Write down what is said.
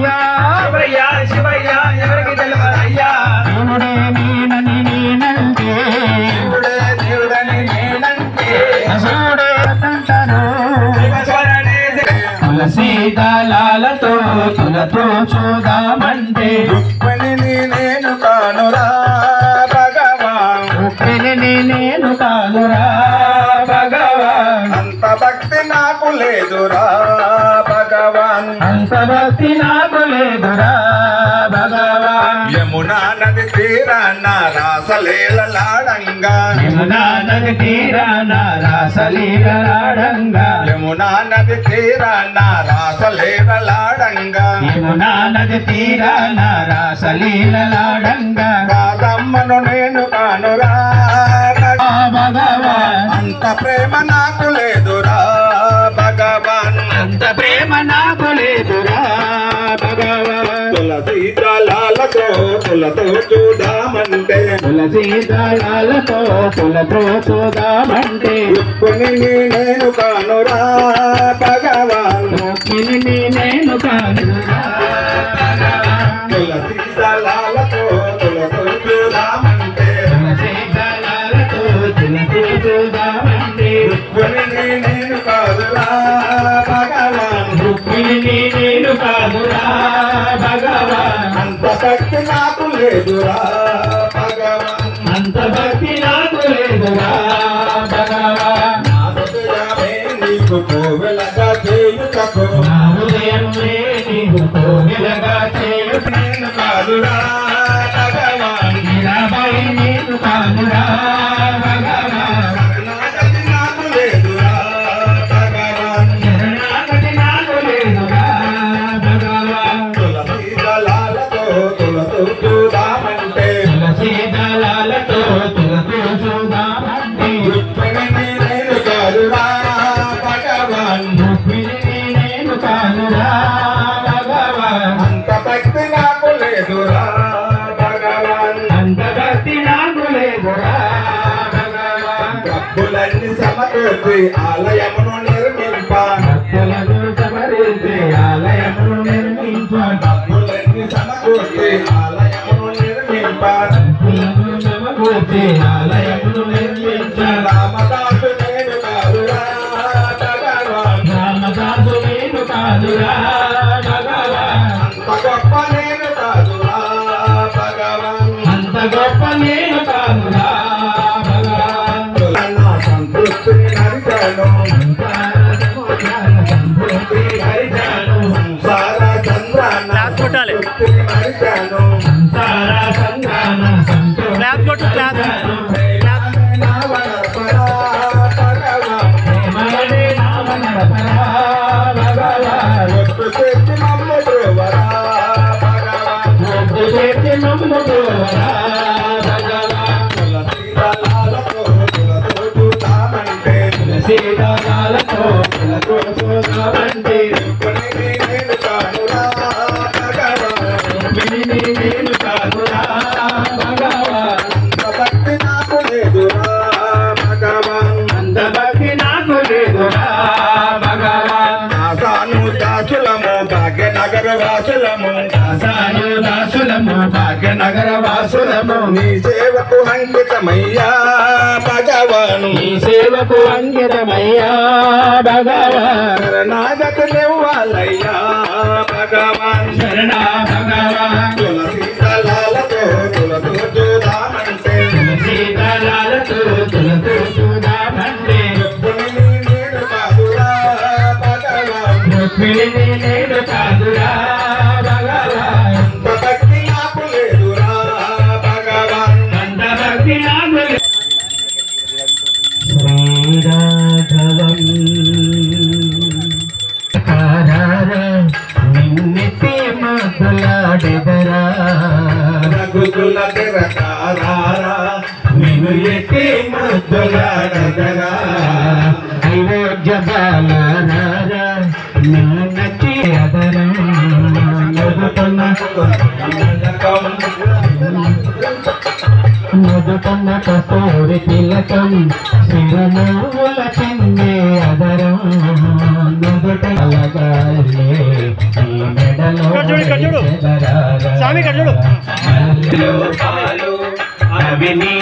శివయ్య శివయ్య శివయ్య ఎవరికి తెలియదయ్యా దేవుడే నేనని నేనంటే దేవుడే దేవుడని నేనంటే శివుడే అంటారు తులసి దళాలతో తులతో చూదామంటే రుక్మిణిని నేను కానురా భగవాన్ రుక్మిణిని నేను కానురా భగవాన్ అంత భక్తి నాకు లేదురా భగవాన్ అంత భక్తి నాకు లేదురా భగవాన్ యమునా నది తీరాన రాసలీలలాడంగా యమునా నది తీరాన రాసలీలలాడంగా యమునా నది తీరాన రాసలీలలాడంగా యమునా నది తీరాన రాసలీలలాడంగా రాధమ్మను నేను కానురా భగవాన్ అంత ప్రేమ నాకు లేదురా భగవాన్ అంత ప్రేమ నాకు లేదురా భగవాన్ తులసి దళాలతో తులతో చూద్దామంటే తులసి దళాలతో తులతో చూద్దామంటే రుక్మిణిని నేను కానురా భగవాన్ రుక్మిణిని నేను కానురా భగవాన్ తులసి దళాలతో తులతో చూద్దామంటే తులసి దళాలతో తులతో చూద్దామంటే రుక్మిణిని నేను కాదురా భగవాన్ రుక్మిణిని నేను కాదురా భగవాన్ అంత భక్తి నాకు లేదురా భగవాన్ అంత భక్తి నాకు లేదురా భగవాన్ నా హృదయమే నీకు కోవెలగా చేయుటకు నా హృదయమే నీకు కోవెలగా చేయుట నేను కాదురా భగవాన్ మీరాబై నేను కాదురా భగవాన్ శరణాగతి నాకు లేదురా భగవాన్ శరణాగతి నాకు లేదురా భగవాన్ తులసి దళాలతో తులతో చూద్దామంటే తులసి దళాలతో తులతో చూద్దామంటే రుక్మిణిని నేను కాదురా భగవాన్ రుక్మిణిని నేను కాదురా భగవాన్ అంత భక్తి నాకు లేదురా భగవాన్ అంత భక్తి నాకు లేదురా భగవాన్ డబ్బులన్నీ సమకూర్చి ఆలయమును నిర్మింప భక్తులను సమరించి ఆలయమును నిర్మించాడు డబ్బులన్నీ సమకూర్చి ఆలయమును నిర్మింప భక్తులను సమకూర్చి ఆలయమును నిర్మించాడు రామదాసు నేను కాదురా భగవాన్ రామదాసు నేను కాదురా భగవాన్ అంత గొప్ప నేను కాదురా భగవాన్ అంత గొప్ప నేను కాదురా భగవాన్ నా సంతృప్తిని నరిచాను సంతృప్తి హరిచాను సంసార చంద్రాన సంతృప్తిని నరిచాను సంసార సంతాన సంతృప్తి నావనర్పణా భగవాన్ ప్రేమనే నామ నరపరా భగవాన్ ఒట్టు చేసి మమ్ము బ్రోవరా భగవాన్ ఒట్టు చేసి మమ్ము బ్రోవరా భగవాన్ తులసి దళాలతో తులతో చూద్దామంటే తులసి దళాలతో తులతో చూద్దామంటే రుక్మిణిని నేను కానురా భగవాన్ రుక్మిణిని నేను కాదురా భగవాన్ అంత భక్తి నాకు లేదురా భగవాన్ అంత భక్తి నాకు లేదురా భగవాన్ దాసాను దాసులము భాగ్యనగర వాసులము దాసాను దాసులము భాగ్యనగర వాసులము నీ సేవకు అంకితమయ్యా భగవాను నీ సేవకు అంకితమయ్యా భగవాన్ శరణాగతి నివ్వాలయ్యా భగవాన్ శరణా భగవాన్ తులసి దళాలతో తులతో చూద్దామంటే తులసి దళాలతో తులతో చూద్దామంటే రుక్మిణిని నేను కాదురా భగవాన్ రుక్మిణిని నేను కాదురా భగవాన్ అంత భక్తి నాకు లేదురా భగవాన్ అంత భక్తి నాకు శ్రీరాఘవం నిన్నెత్తి మధులాడెదరా రఘుకుల తిరకారారా నిన్ను ఎత్తి మధులాడెదరా అయోధ్య బాలనారా నిన్ను నచ్చి అదరా నుదుటన్న కస్తూరి తిలకం చిరునవ్వుల చిందే అదరం ఎగుట అలగాలే ఈ మెడలో స్వామి ఇక్కడ చూడు అవి నీ